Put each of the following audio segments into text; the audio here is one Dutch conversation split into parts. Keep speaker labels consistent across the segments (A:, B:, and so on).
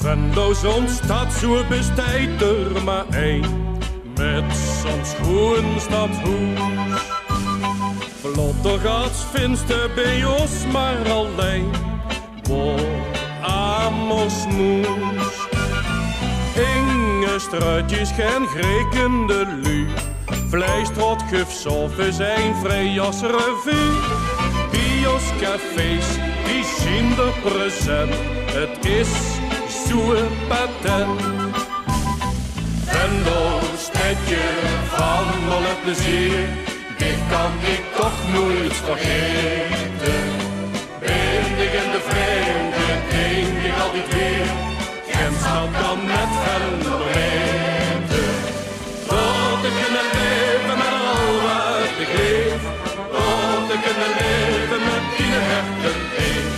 A: Venlo's ontstaat zo besteed er maar één, met soms schoen staat hoes. Vlotter gaat vinste bij ons maar alleen, wo amos moes. Inge struitjes geen grekende lu, vleistrot gifsof is een vrij als revue. Bios, cafés, die zien er present, het is zo'n patent. Venlo, stedje van alle plezier, dit kan ik toch nooit vergeten. Ben ik in de vreemde, denk ik altijd weer, geen stad kan met Venlo weten. Tot ik kunnen leven met al wat ik leef, tot ik kunnen leven met die hechten een.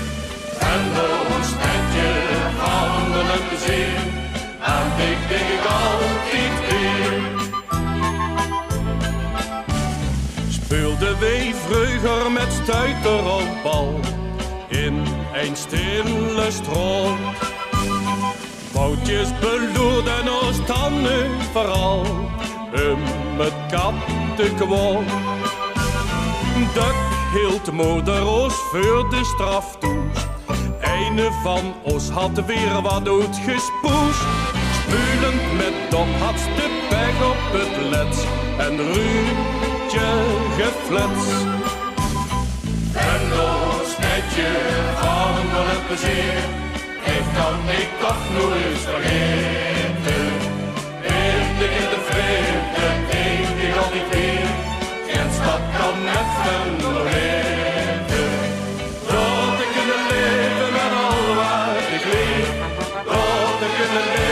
A: Venlo, stedje van alle plezier, aan dik denk ik altijd weer. Speelden wij vroeger met stuiter op bal in een stille stroom. Boutjes beloerden ons dan nu vooral met kap te kwam. Duk hield moeder ons voor de straf toe. Een van ons had weer wat uitgespoest. Spulend met dop had de pech op het let en Ruudje geflets. Venlo, stedje van het plezier, dit kan ik toch nooit vergeten. Ben ik in de vreemde, denk ik altijd weer, geen stad kan met Venlo weten. Dat ik kunnen leven met al wat ik leef, dat ik kunnen leven